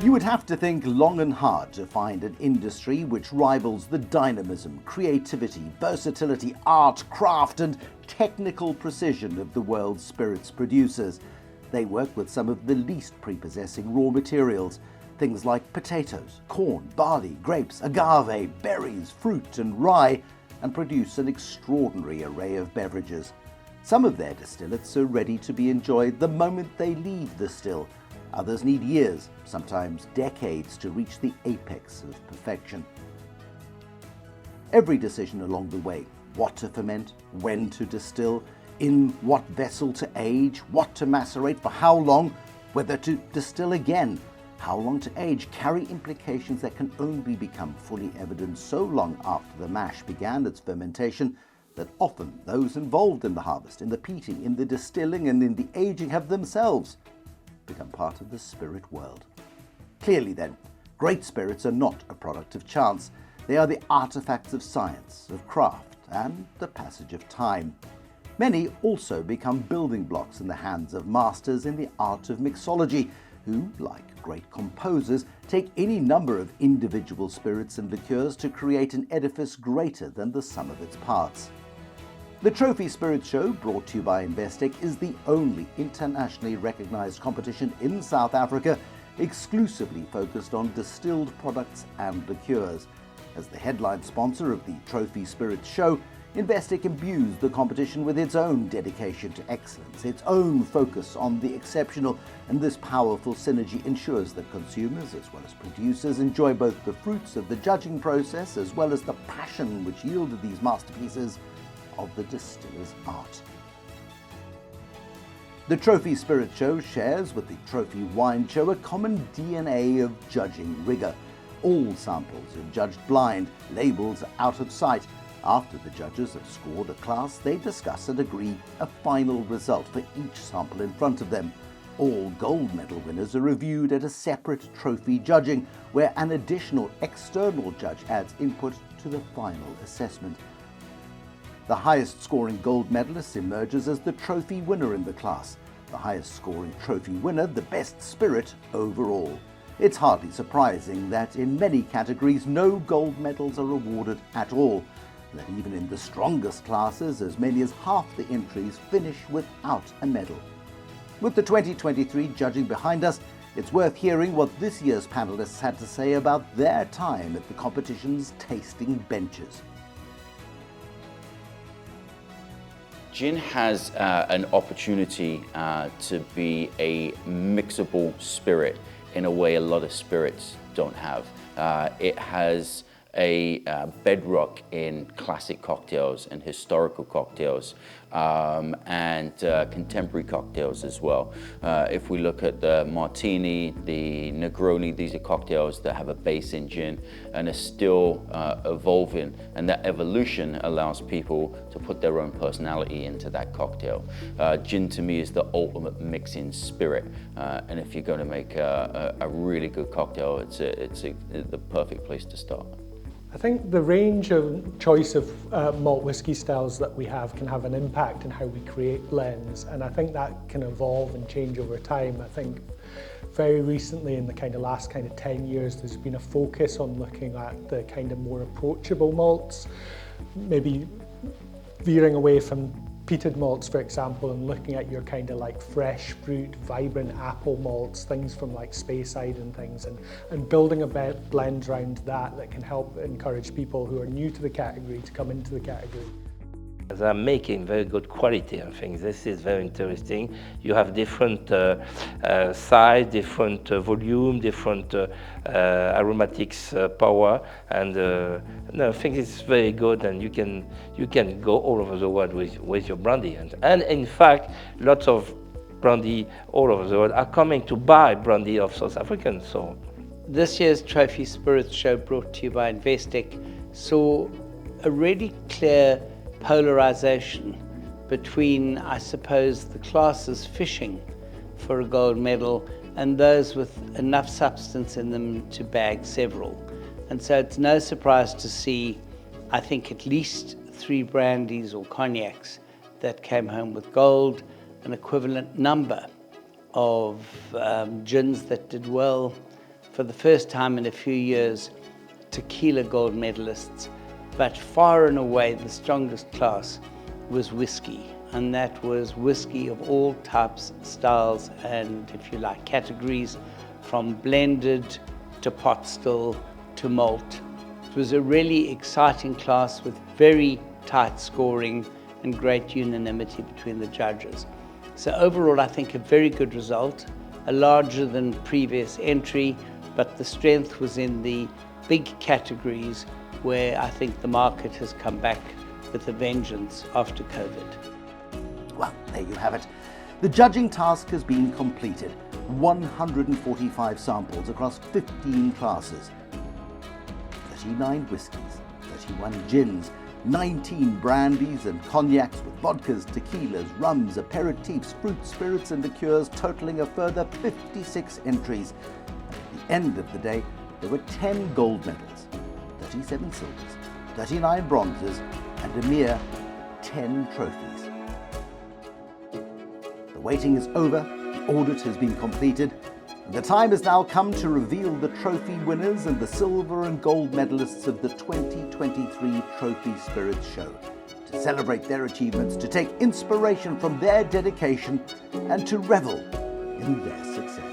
You would have to think long and hard to find an industry which rivals the dynamism, creativity, versatility, art, craft and technical precision of the world's spirits producers. They work with some of the least prepossessing raw materials, things like potatoes, corn, barley, grapes, agave, berries, fruit and rye, and produce an extraordinary array of beverages. Some of their distillates are ready to be enjoyed the moment they leave the still. Others need years, sometimes decades, to reach the apex of perfection. Every decision along the way, what to ferment, when to distill, in what vessel to age, what to macerate, for how long, whether to distill again, how long to age, carry implications that can only become fully evident so long after the mash began its fermentation that often those involved in the harvest, in the peating, in the distilling and in the aging have themselves become part of the spirit world. Clearly then, great spirits are not a product of chance. They are the artifacts of science, of craft, and the passage of time. Many also become building blocks in the hands of masters in the art of mixology, who, like great composers, take any number of individual spirits and liqueurs to create an edifice greater than the sum of its parts. The Trophy Spirits Show, brought to you by Investec, is the only internationally recognized competition in South Africa exclusively focused on distilled products and liqueurs. As the headline sponsor of the Trophy Spirits Show, Investec imbues the competition with its own dedication to excellence, its own focus on the exceptional, and this powerful synergy ensures that consumers as well as producers enjoy both the fruits of the judging process as well as the passion which yielded these masterpieces of the distiller's art. The Trophy Spirit Show shares with the Trophy Wine Show a common DNA of judging rigor. All samples are judged blind, labels are out of sight. After the judges have scored a class, they discuss and agree a final result for each sample in front of them. All gold medal winners are reviewed at a separate trophy judging, where an additional external judge adds input to the final assessment. The highest scoring gold medalist emerges as the trophy winner in the class. The highest scoring trophy winner, the best spirit overall. It's hardly surprising that in many categories no gold medals are awarded at all, that even in the strongest classes as many as half the entries finish without a medal. With the 2023 judging behind us, it's worth hearing what this year's panelists had to say about their time at the competition's tasting benches. Gin has an opportunity to be a mixable spirit in a way a lot of spirits don't have. It has a bedrock in classic cocktails and historical cocktails and contemporary cocktails as well. If we look at the Martini, the Negroni, these are cocktails that have a base in gin and are still evolving, and that evolution allows people to put their own personality into that cocktail. Gin to me is the ultimate mixing spirit, and if you're going to make a really good cocktail, it's the perfect place to start. I think the range of choice of malt whisky styles that we have can have an impact in how we create blends, and I think that can evolve and change over time. I think very recently, in the kind of last 10 years, there's been a focus on looking at the kind of more approachable malts, maybe veering away from peated malts, for example, and looking at your kind of like fresh fruit, vibrant apple malts, things from like Speyside and things, and building a blend around that can help encourage people who are new to the category to come into the category. They're making very good quality and things. This is very interesting. You have different size, different volume, different aromatics power, and no, I think it's very good. And you can go all over the world with your brandy. And in fact, lots of brandy all over the world are coming to buy brandy of South Africans. So this year's Trophy Spirits Show, brought to you by Investec, saw a really clear polarization between, I suppose, the classes fishing for a gold medal and those with enough substance in them to bag several. And so it's no surprise to see, I think, at least 3 brandies or cognacs that came home with gold, an equivalent number of gins that did well, for the first time in a few years, tequila gold medalists. But far and away the strongest class was whiskey, and that was whiskey of all types, styles, and, if you like, categories, from blended to pot still to malt. It was a really exciting class with very tight scoring and great unanimity between the judges. So overall, I think a very good result, a larger than previous entry, but the strength was in the big categories where I think the market has come back with a vengeance after COVID. Well, there you have it. The judging task has been completed. 145 samples across 15 classes. 39 whiskies, 31 gins, 19 brandies and cognacs with vodkas, tequilas, rums, aperitifs, fruit spirits and liqueurs, totaling a further 56 entries. At the end of the day, there were 10 gold medals, 37 silvers, 39 bronzes, and a mere 10 trophies. The waiting is over, the audit has been completed, and the time has now come to reveal the trophy winners and the silver and gold medalists of the 2023 Trophy Spirits Show, to celebrate their achievements, to take inspiration from their dedication, and to revel in their success.